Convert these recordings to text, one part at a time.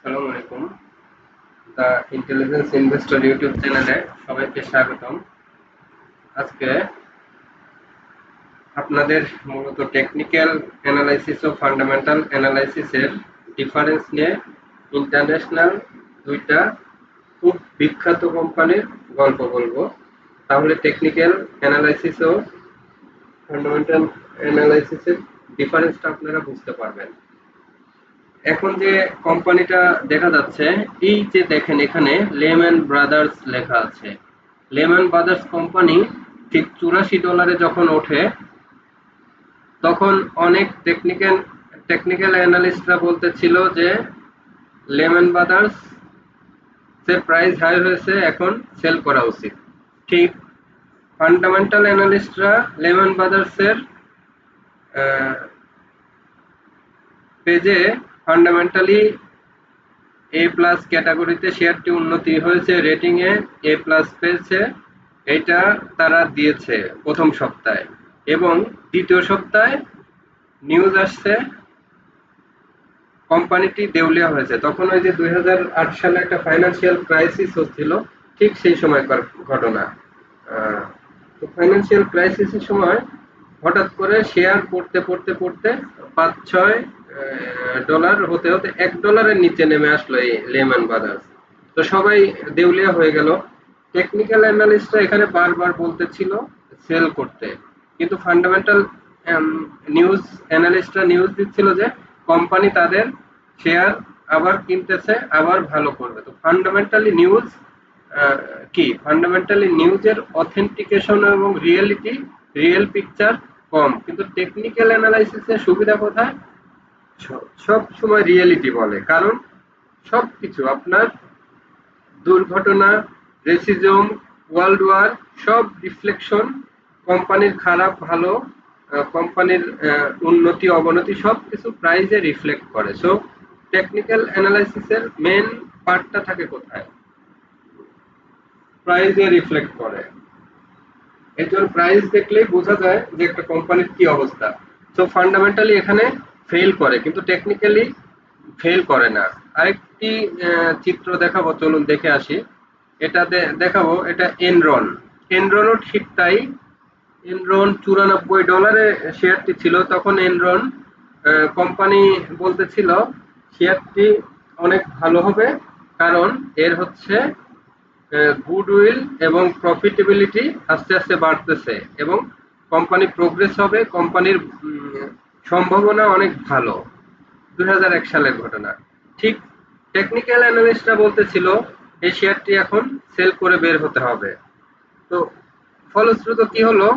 আসসালামু আলাইকুম। The intelligence investor YouTube চ্যানেলে সবাইকে স্বাগতম। আজকে আপনাদের মূলত টেকনিক্যাল অ্যানালাইসিস ও ফান্ডামেন্টাল অ্যানালাইসিসের ডিফারেন্স নিয়ে ইন্টারন্যাশনাল দুইটা খুব বিখ্যাত কোম্পানির গল্প বলবো। তাহলে টেকনিক্যাল অ্যানালাইসিস ও ফান্ডামেন্টাল অ্যানালাইসিসের ডিফারেন্সটা আপনারা বুঝতে পারবেন। এখন যে কোম্পানিটা দেখা যাচ্ছে, এই যে দেখেন এখানে লেম্যান ব্রাদার্স লেখা আছে। লেম্যান ব্রাদার্স কোম্পানি ঠিক $84 যখন ওঠে, তখন অনেক টেকনিক্যাল অ্যানালিস্টরা বলতেছিল যে লেম্যান ব্রাদার্স এর প্রাইস হাই হয়েছে, এখন সেল করা উচিত। ঠিক ফান্ডামেন্টাল অ্যানালিস্টরা লেম্যান ব্রাদার্স এর পেজে ফান্ডামেন্টালি এ প্লাস ক্যাটাগরিতে শেয়ারটি উন্নতি হয়েছে, রেটিং এ এ প্লাস পেয়েছে, এটা তারা দিয়েছে প্রথম সপ্তাহে। এবং দ্বিতীয় সপ্তাহে নিউজ আসছে কোম্পানিটি দেউলিয়া হয়েছে। তখন ওই যে 2008 সালে একটা ফাইন্যান্সিয়াল ক্রাইসিস হচ্ছিল, ঠিক সেই সময়কার ঘটনা। তো ফাইন্যান্সিয়াল ক্রাইসিসের সময় হঠাৎ করে শেয়ার পড়তে পড়তে পড়তে 5-6 ডলার হতে হতে $1 নিচে নেমে আসলো এই লেম্যান ব্রাদার্স। তো সবাই দেউলিয়া হয়ে গেল। টেকনিক্যাল অ্যানালিস্টরা এখানে বারবার বলতেছিল সেল করতে, কিন্তু ফান্ডামেন্টাল নিউজ অ্যানালিস্টরা নিউজ দিচ্ছিল যে কোম্পানি তাদের শেয়ার আবার কিনতেছে, আবার ভালো করবে। তো ফান্ডামেন্টালি নিউজ কি, ফান্ডামেন্টালি নিউজের অথেন্টিকেশন এবং রিয়েল পিকচার কম, কিন্তু টেকনিক্যাল অ্যানালাইসিসের সুবিধা কোথায়? সব সময় রিয়েলিটি বলে, কারণ সবকিছু আপনার দুর্ঘটনা, রেসিজম, ওয়ার্ল্ড ওয়ার, সব রিফ্লেকশন, কোম্পানির খারাপ ভালো, কোম্পানির উন্নতি অবনতি সবকিছু প্রাইজে রিফ্লেক্ট করে। সো টেকনিক্যাল অ্যানালাইসিসের মেন পার্টটা থাকে কোথায়? প্রাইজে রিফ্লেক্ট করে। এর জন্য প্রাইস দেখলেই বোঝা যায় যে একটা কোম্পানির কি অবস্থা। সো ফান্ডামেন্টালি এখানে ফেল করে, কিন্তু টেকনিক্যালি ফেল করে না। আরেকটি চিত্র দেখাবো, চলুন দেখে আসি। এটা দেখাবো, এটা এনরন। এনরনও ঠিক তাই। এনরন $94 শেয়ারটি ছিল তখন। এনরন কোম্পানি বলতেছিল শেয়ারটি অনেক ভালো হবে, কারণ এর হচ্ছে গুডউইল এবং প্রফিটেবিলিটি আস্তে আস্তে বাড়তেছে এবং কোম্পানি প্রোগ্রেস হবে, কোম্পানির সম্ভাবনা অনেক ভালো। 2001 সালের ঘটনা। ঠিক টেকনিক্যাল অ্যানালিস্টরা বলতেছিল এই শেয়ারটি এখন সেল করে বের হতে হবে। তো ফলশ্রুত কি হলো?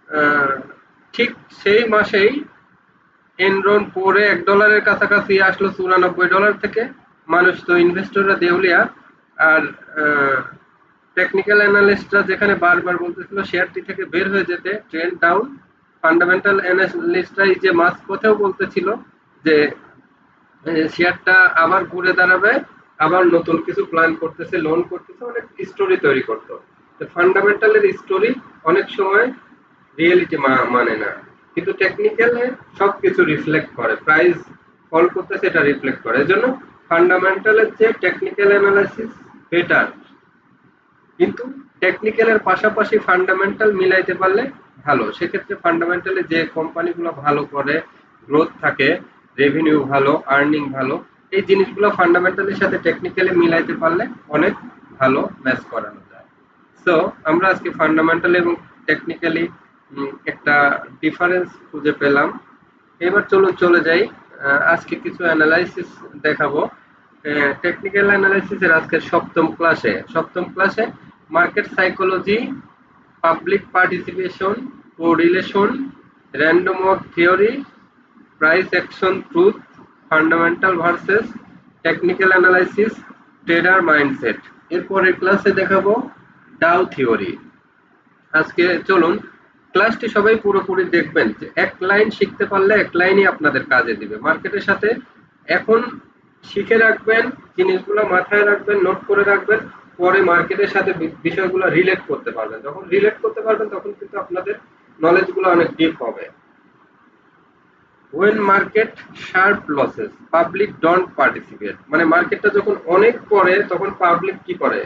আহ, ঠিক সেই মাসেই এনরন পরে $1 কাছাকাছি আসলো $94 থেকে। মানুষ তো ইনভেস্টররা দেউলিয়া। আর টেকনিক্যাল অ্যানালিস্টরা যেখানে বারবার বলতেছিল শেয়ারটি থেকে বের হয়ে যেতে, ট্রেন্ড ডাউন, ফান্ডামেন্টাল অ্যানালিস্টরা এই যে মাঝ পথেও বলতেছিল যে শেয়ারটা আবার ঘুরে দাঁড়াবে, আবার নতুন কিছু প্ল্যান করতেছে, লোন করতেছে, অনেক স্টোরি তৈরি করতো। তো ফান্ডামেন্টালের স্টোরি অনেক সময় রিয়েলিটি মানে না, কিন্তু টেকনিক্যালে সবকিছু রিফ্লেক্ট করে। প্রাইস ফল করতেছে, এটা রিফ্লেক্ট করে। এজন্য ফান্ডামেন্টালের চেয়ে টেকনিক্যাল অ্যানালাইসিস বেটার, কিন্তু টেকনিক্যালের পাশাপাশি ফান্ডামেন্টাল মিলাইতে পারলে ভালো। সেক্ষেত্রে ফান্ডামেন্টালে যে কোম্পানিগুলো ভালো করে, গ্রোথ থাকে, রেভিনিউ ভালো, আর্নিং ভালো, এই জিনিসগুলো ফান্ডামেন্টালের সাথে টেকনিক্যালি মিলাইতে পারলে অনেক ভালো ম্যাচ করানো যায়। সো আমরা আজকে ফান্ডামেন্টাল এবং টেকনিক্যালি একটা ডিফারেন্স খুঁজে পেলাম। এবার চলুন চলে যাই, আজকে কিছু অ্যানালাইসিস দেখাবো। টেকনিক্যাল অ্যানালাইসিসের আজকের সপ্তম ক্লাসে market psychology, public participation, correlation, random walk theory, price action truth, fundamental versus technical analysis, trader mindset. এরপরের ক্লাসে দেখাবো ডাও থিওরি। আজকে চলুন ক্লাসটি সবাই পুরোপুরি দেখবেন, যে এক লাইন শিখতে পারলে এক লাইনই আপনাদের কাজে দিবে মার্কেটের সাথে। এখন শিখে রাখবেন, জিনিসগুলো মাথায় রাখবেন, নোট করে রাখবেন, পরে মার্কেটের সাথে বিষয়গুলো রিলেট করতে পারবেন। যখন রিলেট করতে পারবেন তখন কিন্তু আপনাদের নলেজগুলো অনেক ডিপ হবে। when market sharp losses public don't participate, মানে মার্কেটটা যখন অনেক পড়ে তখন পাবলিক কি করে,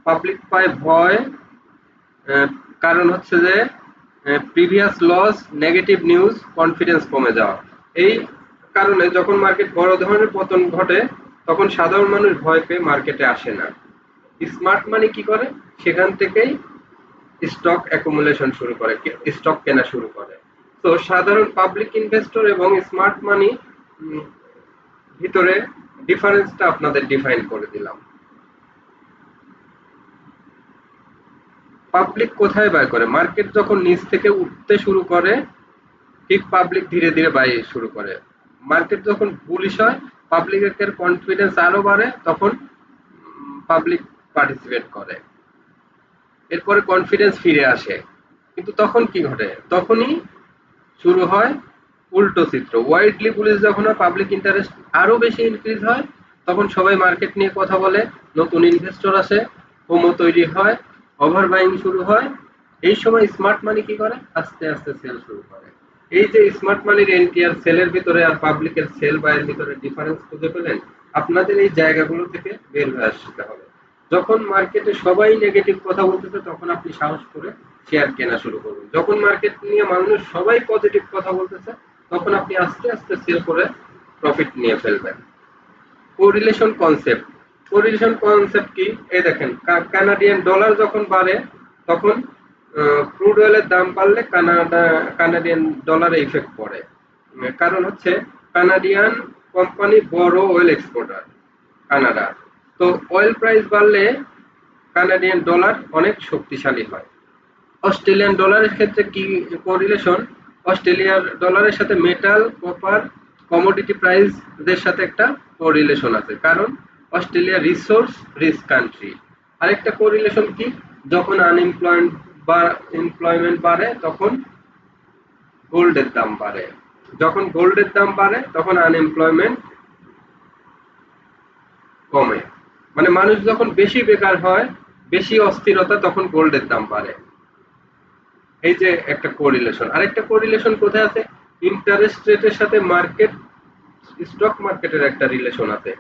পাবলিক পায় ভয়, আহ, কারণ হচ্ছে যে previous loss, negative news, confidence কমে যাওয়া। এই কারণে যখন মার্কেট বড় ধরনের পতন ঘটে তখন সাধারণ মানুষ ভয় পেয়ে মার্কেটে আসে না। স্মার্ট মানি কি করে, সেখান থেকেই স্টক অ্যাকুমুলেশন শুরু করে, স্টক কেনা শুরু করে। তো সাধারণ পাবলিক ইনভেস্টর এবং স্মার্ট মানি ভিতরে ডিফারেন্সটা আপনাদের ডিফাইন করে দিলাম। পাবলিক কোথায় বাই করে, মার্কেট যখন নিচ থেকে উঠতে শুরু করে ঠিক পাবলিক ধীরে ধীরে বাই শুরু করে। মার্কেট যখন বুলিশ হয়, পাবলিকের কনফিডেন্স আরো বাড়ে, তখন পাবলিক পার্টিসিপেট করে। এরপরে কনফিডেন্স ফিরে আসে, কিন্তু তখন কি ঘটে, তখনই শুরু হয় উল্টো চিত্র। ওয়াইডলি বুলিশ যখন হয়, পাবলিক ইন্টারেস্ট আরো বেশি ইনক্রিজ হয়, তখন সবাই মার্কেট নিয়ে কথা বলে, নতুন ইনভেস্টর আসে, হোমো তৈরি হয়, ওভার বাইং শুরু হয়। এই সময় স্মার্ট মানি কি করে, আস্তে আস্তে সেল শুরু করে। এই যে স্মার্ট মানির এন্ট্রি আর সেলের ভিতরে আর পাবলিকের সেল বাইয়ের ভিতরে ডিফারেন্স খুঁজে পেলেন, আপনাদের এই জায়গাগুলো থেকে বের হয়ে আসতে হবে। যখন মার্কেটে সবাই নেগেটিভ কথা বলতেছে তখন আপনি সাহস করে শেয়ার কেনা শুরু করবেন। যখন মার্কেট নিয়ে মানুষ সবাই পজিটিভ কথা বলতেছে তখন আপনি আস্তে আস্তে সেল করে প্রফিট নিয়ে ফেলবেন। কোরিলেশন কনসেপ্ট, কোরিলেশন কনসেপ্ট কি, এই দেখেন কানাডিয়ান ডলার যখন বাড়ে তখন ক্রুড অয়েলের দাম বাড়লে কানাডিয়ান ডলারে ইফেক্ট পড়ে। কারণ হচ্ছে কানাডিয়ান কোম্পানি বড় অয়েল এক্সপোর্টার কানাডা। তো অয়েল প্রাইস বাড়লে কানাডিয়ান ডলার অনেক শক্তিশালী হয়। অস্ট্রেলিয়ান ডলারের ক্ষেত্রে কি কোরিলেশন, অস্ট্রেলিয়ার ডলারের সাথে মেটাল, কপার, কমোডিটি প্রাইসদের সাথে একটা কোরিলেশন আছে, কারণ অস্ট্রেলিয়া রিসোর্স রিচ কান্ট্রি। আরেকটা কোরিলেশন কি, যখন এমপ্লয়মেন্ট বাড়ে তখন গোল্ডের দাম বাড়ে, যখন গোল্ডের দাম বাড়ে তখন আনএমপ্লয়মেন্ট কমে। মানে মানুষ যখন বেশি বেকার হয়, বেশি অস্থিরতা, তখন গোল্ডের দাম বাড়ে। এই যে একটা কোরিলেশন। আরেকটা কোরিলেশন কোথায় আছে, ইন্টারেস্ট রেটের সাথে মার্কেট, স্টক মার্কেটের একটা রিলেশন আছে।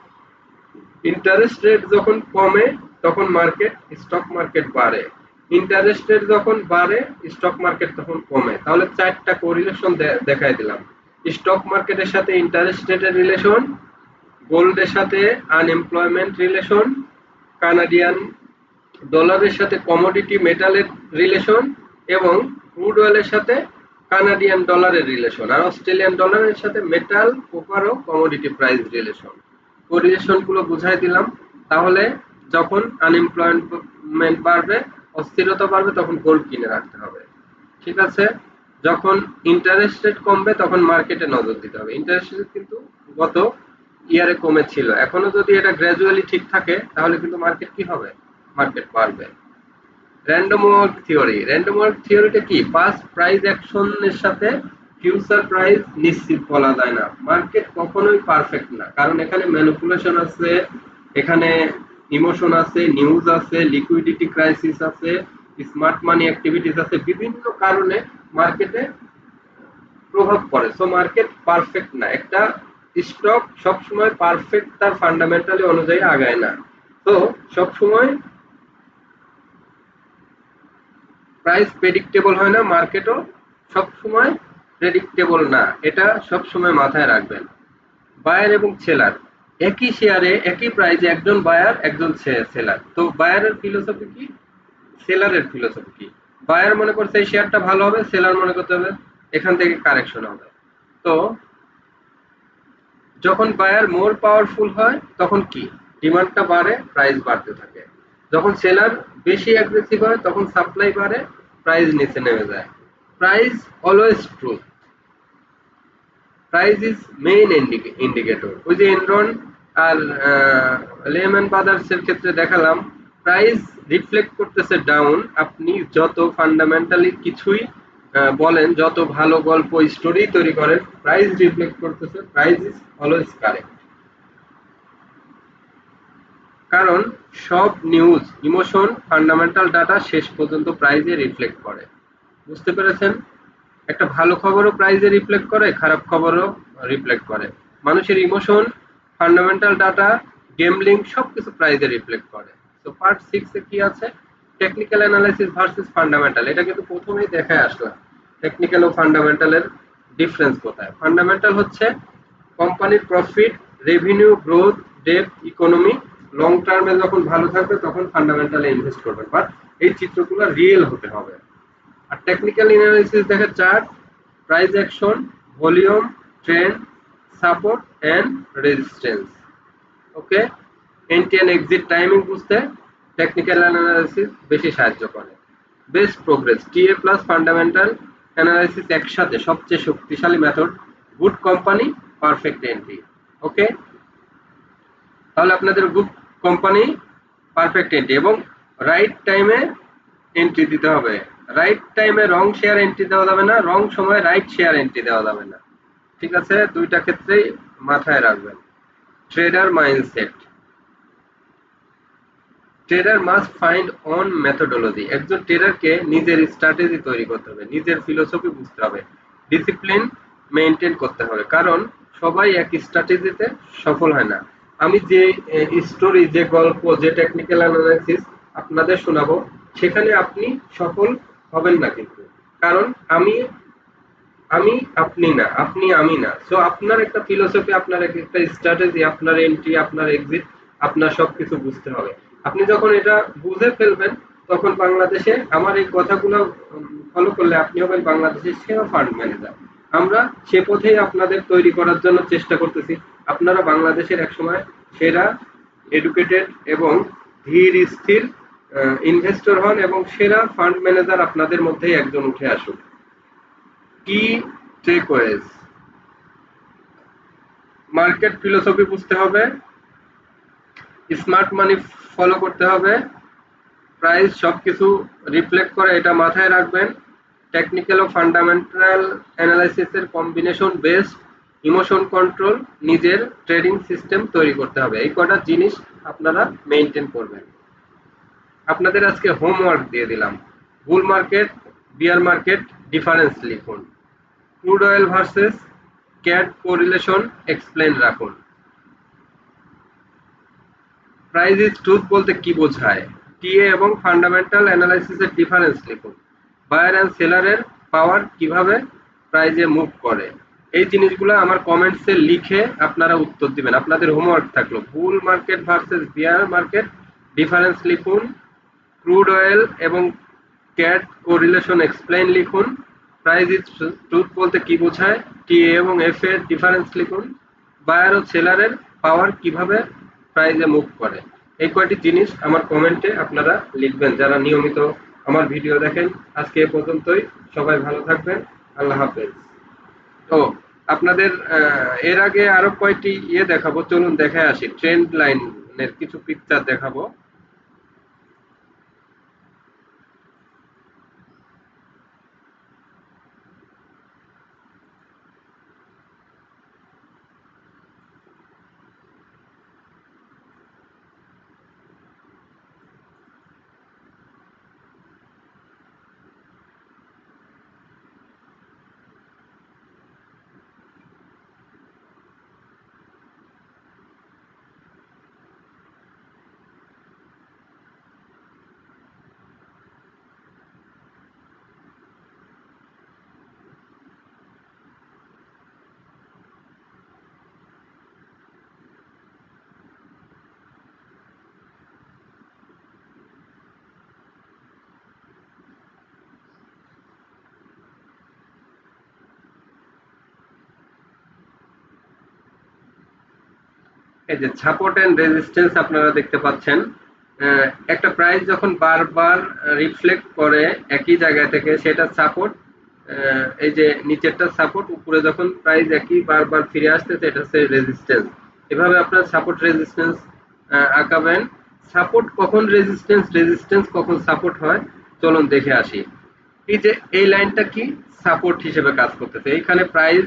ইন্টারেস্ট রেট যখন কমে তখন মার্কেট, স্টক মার্কেট বাড়ে। ইন্টারেস্ট রেট যখন বাড়ে স্টক মার্কেট তখন কমে। তাহলে চারটা কোরিলেশন দেখাই দিলাম। স্টক মার্কেটের সাথে ইন্টারেস্ট রেটের রিলেশন, গোল্ডের সাথে আনএমপ্লয়মেন্ট রিলেশন, কানাডিয়ান ডলারের সাথে কমোডিটি মেটালের রিলেশন, এবং ক্রুড অয়েলের সাথে কানাডিয়ান ডলারের রিলেশন, আর অস্ট্রেলিয়ান ডলারের সাথে মেটাল, কোপার ও কমোডিটি প্রাইস রিলেশন। কোরিলেশন গুলো বুঝাই দিলাম। তাহলে যখন আনএমপ্লয়মেন্ট বাড়বে, অস্থিরতা বাড়বে, তখন গোল্ড কিনে রাখতে হবে। ঠিক আছে। যখন ইন্টারেস্ট রেট কমবে তখন মার্কেটে নজর দিতে হবে। ইন্টারেস্ট রেট কিন্তু গত ইয়ারে কমেছিল, এখনো যদি এটা গ্র্যাজুয়ালি ঠিক থাকে তাহলে কিন্তু মার্কেট কি হবে, মার্কেট বাড়বে। Random walk theory, random walk থিওরিটা কি, পাস্ট প্রাইস অ্যাকশনের সাথে ফিউচার প্রাইস নিশ্চিত বলা যায় না। মার্কেট কখনোই পারফেক্ট না, কারণ এখানে ম্যানিপুলেশন আছে, এখানে ইমোশন আছে, নিউজ আছে, লিকুইডিটি ক্রাইসিস আছে, স্মার্ট মানি অ্যাক্টিভিটিস আছে, বিভিন্ন কারণে মার্কেটে প্রভাব পড়ে। সো মার্কেট পারফেক্ট না, একটা স্টক সবসময় পারফেক্ট তার ফান্ডামেন্টালি অনুযায়ী আগায় না। তো সবসময় প্রাইস প্রেডিক্টেবল হয় না, মার্কেটও সবসময় প্রেডিক্টেবল না, এটা সবসময় মাথায় রাখবেন। বায়ার এবং সেলার, একই শেয়ারে একই প্রাইসে একজন বায়ার একজন সেলার। তো বায়ারের ফিলোসফি কি, সেলারের ফিলোসফি কি, বায়ার মনে করছে এই শেয়ারটা ভালো হবে, সেলার মনে করতে হবে এখান থেকে কারেকশন হবে। তো যখন বায়ার মোর পাওয়ারফুল হয় তখন কি, ডিমান্ডটা বাড়ে, প্রাইস বাড়তে থাকে। যখন সেলার বেশি অ্যাগ্রেসিভ হয় তখন সাপ্লাই বাড়ে, প্রাইস নিচে নেমে যায়। Price always truth, price is main indicator. ওই যে এনরন আর লেহম্যান ব্রাদার্স এর ক্ষেত্রে দেখালাম, প্রাইস রিফ্লেক্ট করতেছে ডাউন। আপনি যত ফান্ডামেন্টালি কিছুই বলেন, যত ভালো গল্প স্টোরি তৈরি করেন, প্রাইস রিফ্লেক্ট করতেছে, প্রাইস ইজ অলওয়েজ কারেক্ট। কারণ সব নিউজ, ইমোশন, ফান্ডামেন্টাল ডাটা শেষ পর্যন্ত প্রাইজে রিফ্লেক্ট করে। বুঝতে পেরেছেন? একটা ভালো খবরও প্রাইজে রিফ্লেক্ট করে, খারাপ খবরও রিফ্লেক্ট করে। মানুষের ইমোশন, ফান্ডামেন্টাল ডাটা, গেমলিং সবকিছু প্রাইজে রিফ্লেক্ট করে। তো পার্ট 6 এ কি আছে? Technical analysis versus fundamental. এটা কিন্তু প্রথমেই দেখায় আসলাম। টেকনিক্যাল ও ফান্ডামেন্টালের ডিফারেন্স কোথায়? ফান্ডামেন্টাল হচ্ছে কোম্পানির profit, revenue, growth, debt, economy long টার্মে যখন ভালো থাকবে তখন ফান্ডামেন্টালে ইনভেস্ট করবেন, বাট এই চিত্রগুলো রিয়েল হতে হবে। আর টেকনিক্যাল অ্যানালাইসিস দেখে chart, price action, volume, trend, support and resistance. Okay, entry and exit timing বুঝতে টেকনিক্যাল অ্যানালাইসিস বেশি সাহায্য করে। Best progress, TA plus fundamental analysis একসাথে সবচেয়ে শক্তিশালী method. Good company, perfect entry. Okay, তাহলে আপনাদের গুড কোম্পানি, পারফেক্ট এন্ট্রি এবং রাইট টাইমে এন্ট্রি দিতে হবে। রাইট টাইমে রং শেয়ার এন্ট্রি দেওয়া যাবে না, রং সময় রাইট শেয়ার এন্ট্রি দেওয়া যাবে না। ঠিক আছে, দুইটা ক্ষেত্রেই মাথায় রাখবেন। Trader mindset, trader must find own methodology. একজন ট্রেডারকে নিজের স্ট্র্যাটেজি তৈরি করতে হবে, নিজের ফিলোসফি বুঝতে হবে, ডিসিপ্লিন মেনটেন করতে হবে, কারণ সবাই এক স্ট্র্যাটেজিতে সফল হয় না। আমি যে স্টোরি, যে গল্প, যে টেকনিক্যাল অ্যানালাইসিস আপনাদের শোনাবো, সেখানে আপনি সফল হবেন না কিন্তু, কারণ আমি আমি আপনি না, আপনি আমি না। সো আপনার একটা ফিলোসফি, আপনার একটা স্ট্র্যাটেজি, আপনার এন্ট্রি, আপনার এক্সিট, আপনার সবকিছু বুঝতে হবে। আপনি যখন এটা বুঝে ফেলবেন, তখন বাংলাদেশে আমার এই কথাগুলো ফলো করলে আপনি হবেন বাংলাদেশের সেরা ফান্ড ম্যানেজার। আমরা সে পথেই আপনাদের তৈরি করার জন্য চেষ্টা করতেছি। আপনারা বাংলাদেশের একসময় সেরা এডুকেটেড এবং ধীর স্থির ইনভেস্টর হন এবং সেরা ফান্ড ম্যানেজার আপনাদের মধ্যেই একজন উঠে আসুক। কি টেকওয়েজ? মার্কেট ফিলোসফি বুঝতে হবে, স্মার্ট মানি ফলো করতে হবে, প্রাইস সবকিছু রিফ্লেক্ট করে এটা মাথায় রাখবেন। টেকনিক্যাল ও ফান্ডামেন্টাল অ্যানালাইসিসের কম্বিনেশন বেস্ট, ইমোশন কন্ট্রোল, নিজের ট্রেডিং সিস্টেম তৈরি করতে হবে। এই কটা জিনিস আপনারা মেনটেন করবেন। আপনাদের আজকে হোমওয়ার্ক দিয়ে দিলাম। Bull market, bear market difference লিখুন। Crude oil versus cat correlation explain রাখুন। প্রাইস ইজ ট্রুথ বলতে কি বোঝায়? টিএ এবং ফান্ডামেন্টাল অ্যানালাইসিসের ডিফারেন্স লিখুন। বায়ার অ্যান্ড সেলারের পাওয়ার কিভাবে প্রাইজে মুভ করে। এই জিনিসগুলো আমার কমেন্টসে লিখে আপনারা উত্তর দিবেন। আপনাদের হোমওয়ার্ক থাকলো বুল মার্কেট ভার্সেস বিয়ার মার্কেট ডিফারেন্স লিখুন। ক্রুড অয়েল এবং ক্যাট কোরিলেশন এক্সপ্লেইন লিখুন। প্রাইস ইজ ট্রুথ বলতে কি বোঝায়? টিএ এবং এফ এর ডিফারেন্স লিখুন। বায়ার ও সেলারের পাওয়ার কিভাবে প্রাইজে মুভ করে। এই কয়টি জিনিস আমার কমেন্টে আপনারা লিখবেন যারা নিয়মিত আমার ভিডিও দেখেন। আজকে এ পর্যন্তই, সবাই ভালো থাকবেন। আল্লাহ হাফেজ। তো আপনাদের এর আগে আরো কয়টি দেখাবো, চলুন দেখে আসি। ট্রেন্ড লাইনের কিছু পিকচার দেখাবো। এই যে সাপোর্ট এন্ড রেজিস্ট্যান্স আপনারা দেখতে পাচ্ছেন। একটা প্রাইস যখন বারবার রিফ্লেক্ট করে একই জায়গা থেকে, সেটা সাপোর্ট। এই যে নিচেরটা সাপোর্ট, উপরে যখন প্রাইস একই বারবার ফিরে আসতেছে, এটা হচ্ছে রেজিস্ট্যান্স। এভাবে আপনার সাপোর্ট রেজিস্ট্যান্স আঁকাবেন। সাপোর্ট কখন রেজিস্ট্যান্স, রেজিস্ট্যান্স কখন সাপোর্ট হয়, চলুন দেখে আসি। এই যে এই লাইনটা কি সাপোর্ট হিসেবে কাজ করতেছে, এইখানে প্রাইস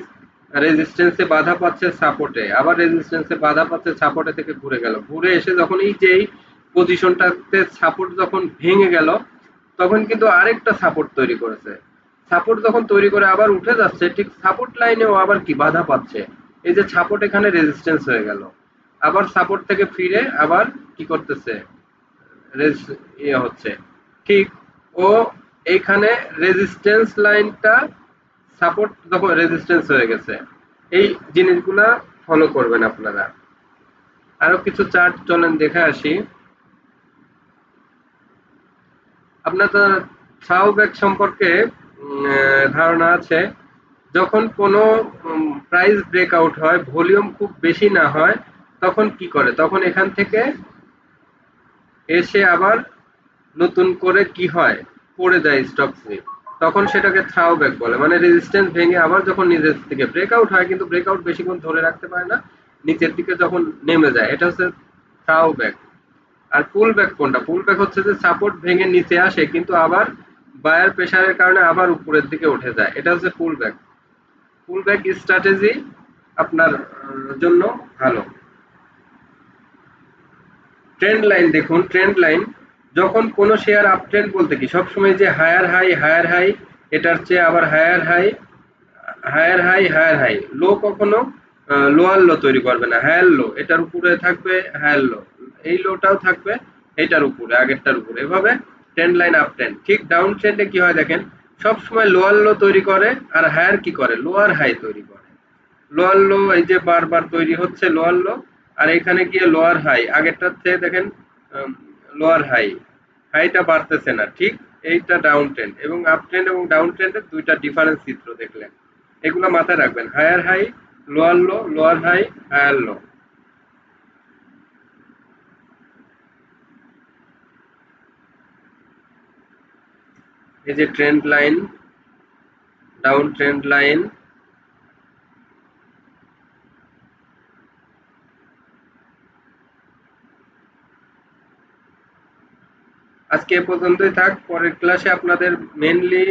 রেজিস্ট্যান্সে বাধা পাচ্ছে, সাপোর্টে আবার রেজিস্ট্যান্সে বাধা পাচ্ছে, সাপোর্টে থেকে ঘুরে গেল, ঘুরে এসে যখন এই যে এই পজিশনটাতে সাপোর্ট যখন ভেঙে গেল, তখন কিন্তু আরেকটা সাপোর্ট তৈরি করেছে। সাপোর্ট যখন তৈরি করে আবার উঠে যাচ্ছে, ঠিক সাপোর্ট লাইনেও আবার কি বাধা পাচ্ছে। এই যে সাপোর্ট এখানে রেজিস্ট্যান্স হয়ে গেল, আবার সাপোর্ট থেকে ফিরে আবার কি করতেছে, ইয়ে হচ্ছে। ঠিক ও এইখানে রেজিস্ট্যান্স লাইনটা সাপোর্ট যখন রেজিস্ট্যান্স হয়ে গেছে, এই জিনিসগুলা ফলো করবেন আপনারা। আরো কিছু চার্ট চলেন দেখে আসি। আপনাদের শাহবাগ সম্পর্কে ধারণা আছে, যখন কোনো প্রাইস ব্রেকআউট হয়, ভলিউম খুব বেশি না হয়, তখন কি করে, তখন এখান থেকে এসে আবার নতুন করে কি হয়, পড়ে যায় স্টক স্লিপ। তখন সেটাকে থ্রাউব্যাক বলে, মানে রেজিস্ট্যান্স ভেঙে আবার যখন নিজের থেকে ব্রেকআউট হয়, কিন্তু ব্রেকআউট বেশিক্ষণ ধরে রাখতে পারে না, নিচের দিকে যখন নেমে যায়, এটা হচ্ছে থ্রাউব্যাক। আর পুল ব্যাক কোনটা, পুল ব্যাক হচ্ছে যে সাপোর্ট ভেঙে নিচে আসে কিন্তু আবার বায়ার প্রেসারের কারণে আবার উপরের দিকে উঠে যায়, এটা হচ্ছে পুল ব্যাক। পুল ব্যাক স্ট্র্যাটেজি আপনার জন্য ভালো। ট্রেন্ড লাইন দেখুন, ট্রেন্ড লাইন যখন কোন শেয়ার আপ ট্রেন্ড বলতে কি সবসময় যে হায়ার হাই, এটার চেয়ে আবার হায়ার হাই, লো কখনো লোয়ার লো তৈরি করবে না, হায়ার লো এটার উপরে থাকবে, হায়ার লো এই লোটাও থাকবে এটার উপরে, আগেরটার উপরে, এভাবে ট্রেন্ড লাইন আপ ট্রেন্ড। ঠিক ডাউন ট্রেন্ডে কি হয় দেখেন, সব সময় লোয়ার লো তৈরি করে আর হায়ার কি করে, লোয়ার হাই তৈরি করে। লোয়ার লো এই যে বারবার তৈরি হচ্ছে লোয়ার লো, আর এখানে গিয়ে লোয়ার হাই, আগেরটার থেকে দেখেন লোয়ার হাই, হাইটা বাড়তেছে না। ঠিক এইটা ডাউন ট্রেন্ড, এবং আপ ট্রেন্ড এবং ডাউন ট্রেন্ডের দুইটা ডিফারেন্স চিত্র দেখলেন, এগুলো মাথায় রাখবেন, higher high, lower low, lower high, higher low. এই যে trend line, down trend line. আজকে এ পর্যন্তই থাক, পরের ক্লাসে আপনাদের মেনলি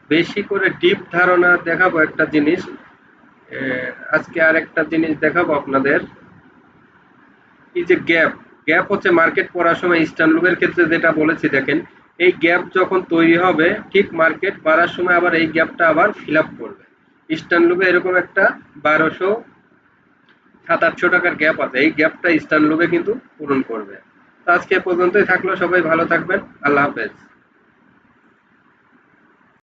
বেশি করে ডিপ ধারণা দেখাবো একটা জিনিস। আজকে আর একটা জিনিস দেখাবো আপনাদের, এই যে গ্যাপ, গ্যাপ হচ্ছে মার্কেট পড়ার সময় ইস্টার্ন লুপের ক্ষেত্রে যেটা বলেছি দেখেন, এই গ্যাপ যখন তৈরি হবে ঠিক মার্কেট বাড়ার সময় আবার এই গ্যাপটা আবার ফিল আপ করবে। ইস্টার্ন লুপে এরকম একটা 1200-700-800 টাকার গ্যাপ আছে, এই গ্যাপটা ইস্টার্ন লুপে কিন্তু পূরণ করবে। তো আজকে এ পর্যন্তই থাকলো, সবাই ভালো থাকবেন, আল্লাহ হাফেজ।